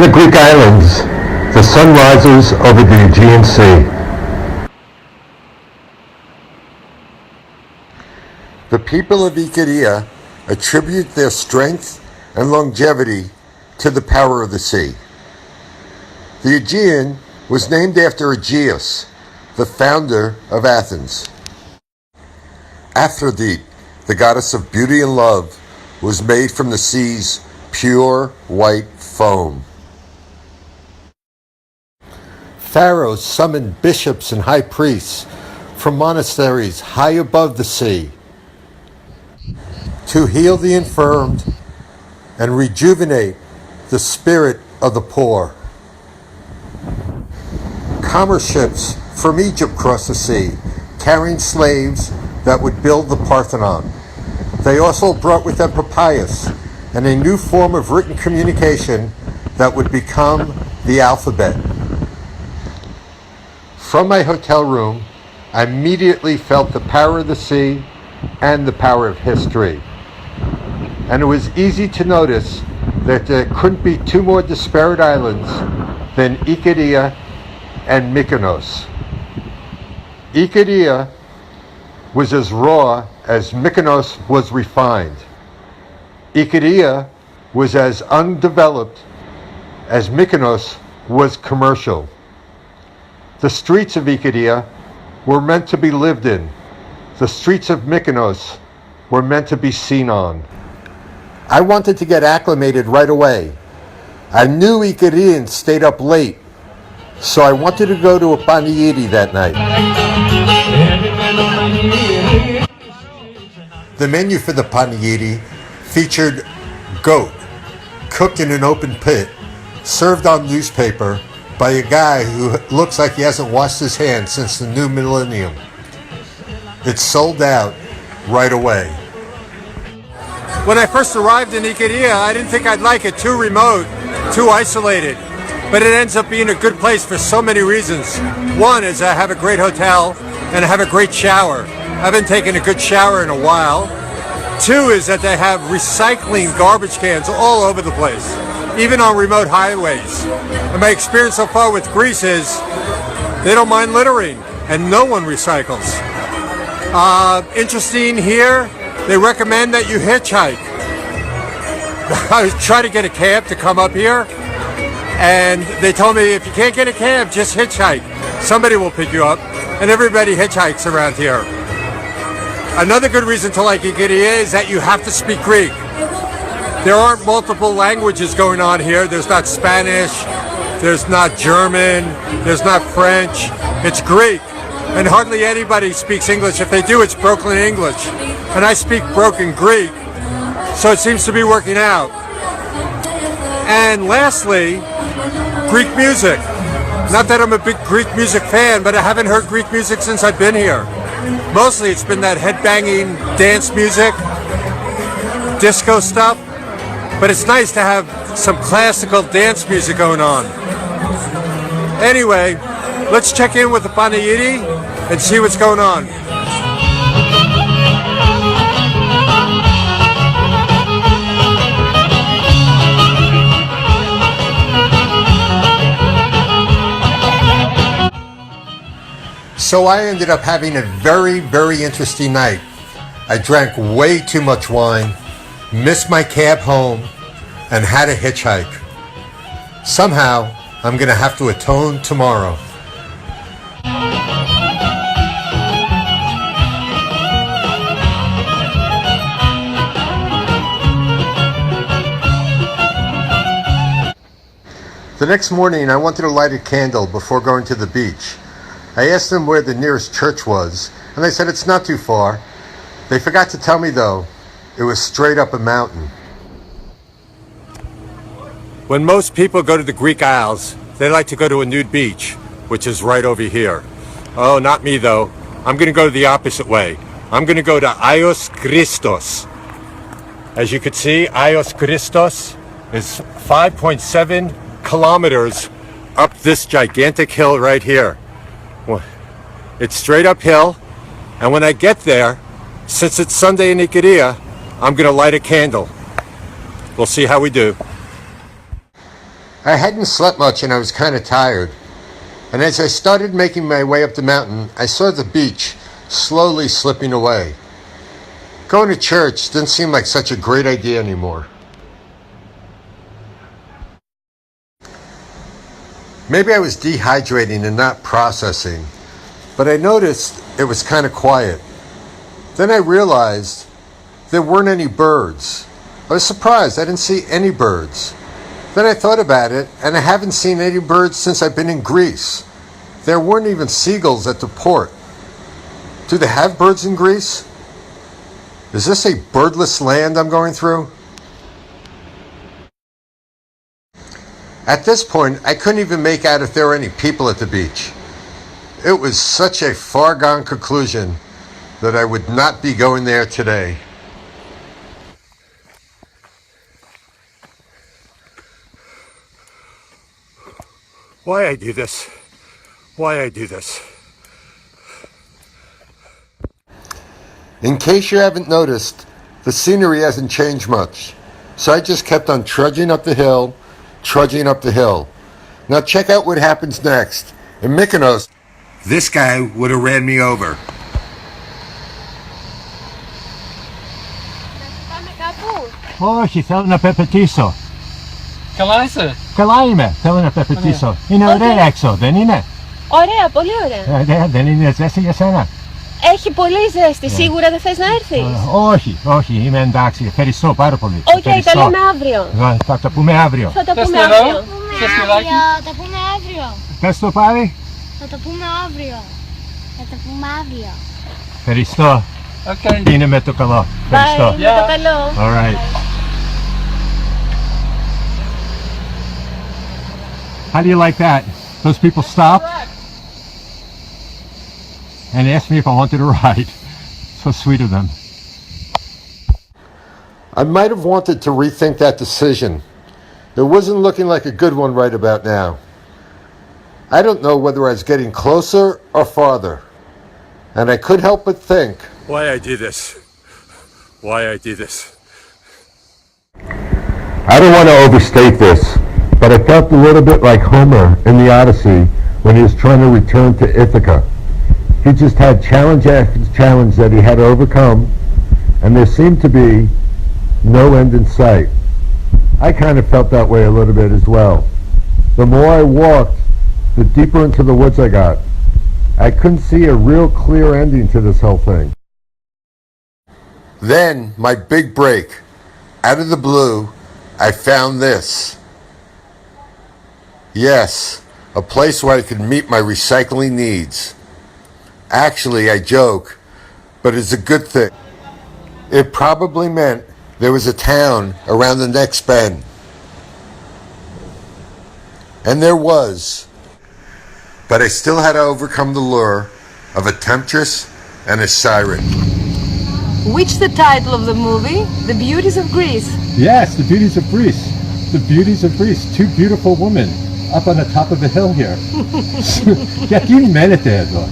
the Greek islands, the sun rises over the Aegean Sea. The people of Ikaria attribute their strength and longevity to the power of the sea. The Aegean was named after Aegeus, the founder of Athens. Aphrodite, the goddess of beauty and love, was made from the sea's pure white foam. Pharaoh summoned bishops and high priests from monasteries high above the sea to heal the infirmed and rejuvenate the spirit of the poor. Commerce ships from Egypt crossed the sea, carrying slaves that would build the Parthenon. They also brought with them papyrus and a new form of written communication that would become the alphabet. From my hotel room, I immediately felt the power of the sea and the power of history. And it was easy to notice that there couldn't be two more disparate islands than Ikaria and Mykonos. Ikaria was as raw as Mykonos was refined. Ikaria was as undeveloped as Mykonos was commercial. The streets of Ikaria were meant to be lived in. The streets of Mykonos were meant to be seen on. I wanted to get acclimated right away. I knew Ikarians stayed up late, so I wanted to go to a paniyiri that night. The menu for the paniyiri featured goat, cooked in an open pit, served on newspaper by a guy who looks like he hasn't washed his hands since the new millennium. It sold out right away. When I first arrived in Ikaria, I didn't think I'd like it. Too remote, too isolated. But it ends up being a good place for so many reasons. One is I have a great hotel and I have a great shower. I've been taking a good shower in a while. Two is that they have recycling garbage cans all over the place, even on remote highways. And my experience so far with Greece is they don't mind littering and no one recycles. Interesting here, they recommend that you hitchhike. I tried to get a cab to come up here, and they told me if you can't get a cab, just hitchhike. Somebody will pick you up, and everybody hitchhikes around here. Another good reason to like Ikaria is that you have to speak Greek. There aren't multiple languages going on here. There's not Spanish, there's not German, there's not French. It's Greek. And hardly anybody speaks English. If they do, it's broken English. And I speak broken Greek, so it seems to be working out. And lastly, Greek music. Not that I'm a big Greek music fan, but I haven't heard Greek music since I've been here. Mostly it's been that headbanging dance music, disco stuff, but it's nice to have some classical dance music going on. Anyway, let's check in with the paniyiri and see what's going on. So I ended up having a very, very interesting night. I drank way too much wine, missed my cab home, and had a hitchhike. Somehow, I'm going to have to atone tomorrow. The next morning, I wanted to light a candle before going to the beach. I asked them where the nearest church was, and they said it's not too far. They forgot to tell me, though, it was straight up a mountain. When most people go to the Greek Isles, they like to go to a nude beach, which is right over here. Oh, not me, though. I'm going to go the opposite way. I'm going to go to Ios Christos. As you can see, Ios Christos is 5.7 kilometers up this gigantic hill right here. Well, it's straight uphill, and when I get there, since it's Sunday in Ikaria, I'm going to light a candle. We'll see how we do. I hadn't slept much and I was kind of tired. And as I started making my way up the mountain, I saw the beach slowly slipping away. Going to church didn't seem like such a great idea anymore. Maybe I was dehydrating and not processing, but I noticed it was kind of quiet. Then I realized there weren't any birds. I was surprised I didn't see any birds. Then I thought about it, and I haven't seen any birds since I've been in Greece. There weren't even seagulls at the port. Do they have birds in Greece? Is this a birdless land I'm going through? At this point, I couldn't even make out if there were any people at the beach. It was such a far-gone conclusion that I would not be going there today. Why I do this? Why I do this? In case you haven't noticed, the scenery hasn't changed much. So I just kept on trudging up the hill. Now check out what happens next. In Mykonos, this guy would have ran me over. Όχι, θέλω να πεπετήσω. Καλά είσαι. Καλά είμαι, θέλω να πεπετήσω. Είναι ωραία έξω, δεν είναι? Ωραία, πολύ ωραία. Ωραία, δεν είναι ζέστη για σένα? Έχει πολύ ζέστη, σίγουρα δεν θες να έρθεις? Όχι, είμαι εντάξει, ευχαριστώ πάρα πολύ. Οκ, τα λέμε αύριο. Θα τα πούμε αύριο. Θα τα πούμε νερό? αύριο. Θες νεράκι? Θα τα πούμε αύριο. Πες το πάλι. Θα τα πούμε αύριο. Θα τα πούμε αύριο. Ευχαριστώ. Okay. Είναι με το καλό. Ευχαριστώ. Bye, με το καλό. All right. How do you like that? Those people stopped and asked me if I wanted to ride. So sweet of them. I might have wanted to rethink that decision. It wasn't looking like a good one right about now. I don't know whether I was getting closer or farther. And I couldn't help but think, Why I do this? Why I do this? I don't want to overstate this, but I felt a little bit like Homer in the Odyssey when he was trying to return to Ithaca. He just had challenge after challenge that he had to overcome, and there seemed to be no end in sight. I kind of felt that way a little bit as well. The more I walked, the deeper into the woods I got. I couldn't see a real clear ending to this whole thing. then my big break. Out of the blue, I found this. Yes, a place where I could meet my recycling needs. Actually, I joke, but it's a good thing. It probably meant there was a town around the next bend. And there was. But I still had to overcome the lure of a temptress and a siren. Which the title of the movie? The Beauties of Greece. Yes, the beauties of Greece. The beauties of Greece. Two beautiful women up on the top of the hill here. Γιατί μένετε εδώ?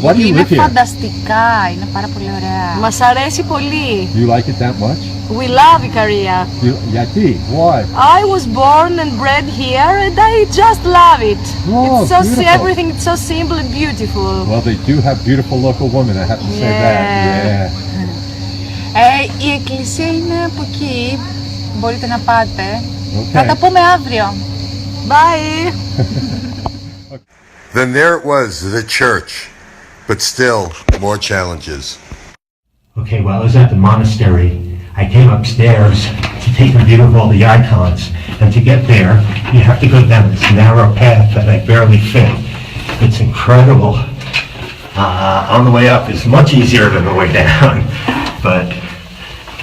Why do you Είναι live here? φανταστικά, είναι πάρα πολύ ωραία. Μας αρέσει πολύ. Do you like it that much? We love Ikaria. Γιατί? Why? I was born and bred here and I just love it. Oh, It's so beautiful. everything is so simple and beautiful. Well, they do have beautiful local women, I have to say that. Yeah. Yeah. Η εκκλησία είναι από εκεί, μπορείτε να πάτε. Okay. Θα τα πούμε αύριο. Bye. Then there it was, the church. But still, more challenges. Okay, well, I was at the monastery. I came upstairs to take a view of all the icons. And to get there, you have to go down this narrow path that I barely fit. It's incredible. On the way up is much easier than the way down. But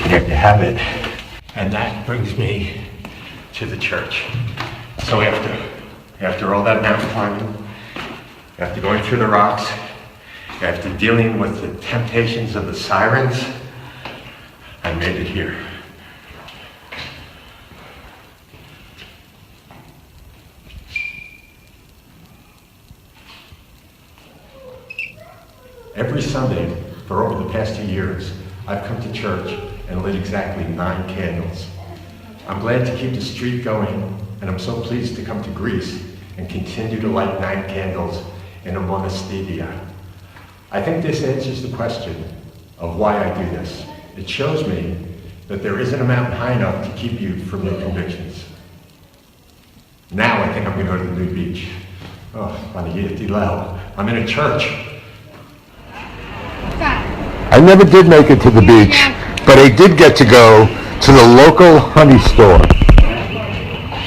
there you have it. And that brings me to the church. So after all that mountain climbing, after going through the rocks, after dealing with the temptations of the sirens, I made it here. Every Sunday for over the past 2 years, I've come to church and lit exactly 9 candles. I'm glad to keep the streak going and I'm so pleased to come to Greece and continue to light 9 candles in a monasteria. I think this answers the question of why I do this. It shows me that there isn't a mountain high enough to keep you from your convictions. Now I think I'm going to go to the new beach. Oh, I'm in a church. I never did make it to the beach, but I did get to go to the local honey store.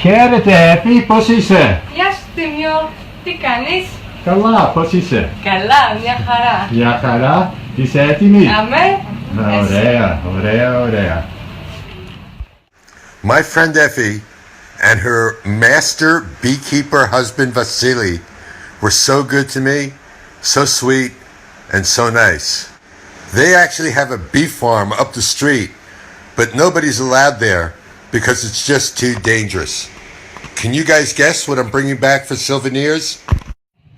Χαίρετε, Εφη, πώς είσαι? Γεια σου, Τίμιο. Τι κάνεις? Καλά, πώς είσαι? Καλά, μια χαρά. Μια χαρά, είσαι έτοιμη? Αμέ. Ωραία. My friend Effie and her master beekeeper husband Vasily were so good to me, so sweet, and so nice. They actually have a bee farm up the street, but nobody's allowed there because it's just too dangerous. Can you guys guess what I'm bringing back for souvenirs?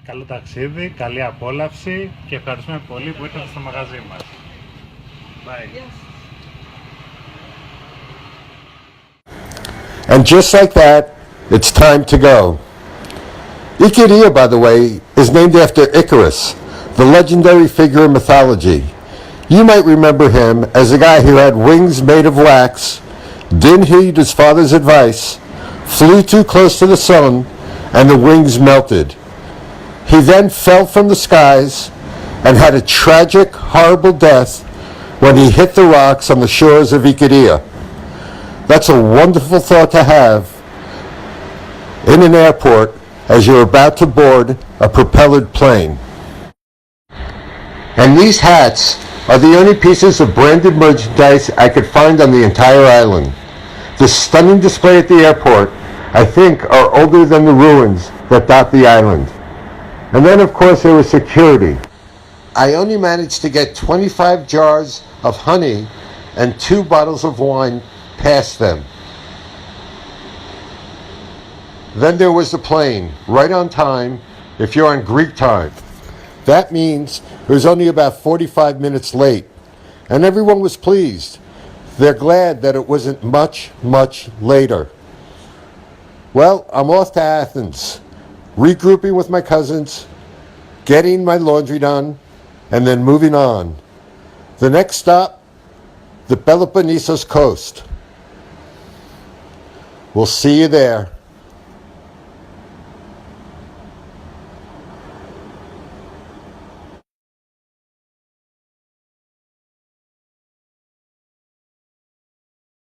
Καλό ταξίδι, καλή απόλαυση και ευχαριστούμε πολύ που ήρθατε στο μαγαζί μας. Bye. And just like that, it's time to go. Ikaria, by the way, is named after Icarus, the legendary figure in mythology. You might remember him as a guy who had wings made of wax, didn't heed his father's advice, flew too close to the sun, and the wings melted. He then fell from the skies and had a tragic, horrible death when he hit the rocks on the shores of Ikaria. That's a wonderful thought to have in an airport as you're about to board a propellered plane. And these hats are the only pieces of branded merchandise I could find on the entire island. The stunning display at the airport, I think, are older than the ruins that dot the island. And then, of course, there was security. I only managed to get 25 jars of honey and 2 bottles of wine past them. Then there was the plane, right on time if you're on Greek time. That means it was only about 45 minutes late, and everyone was pleased. They're glad that it wasn't much later. Well, I'm off to Athens, regrouping with my cousins, getting my laundry done, and then moving on. The next stop, the Peloponnesus coast. We'll see you there.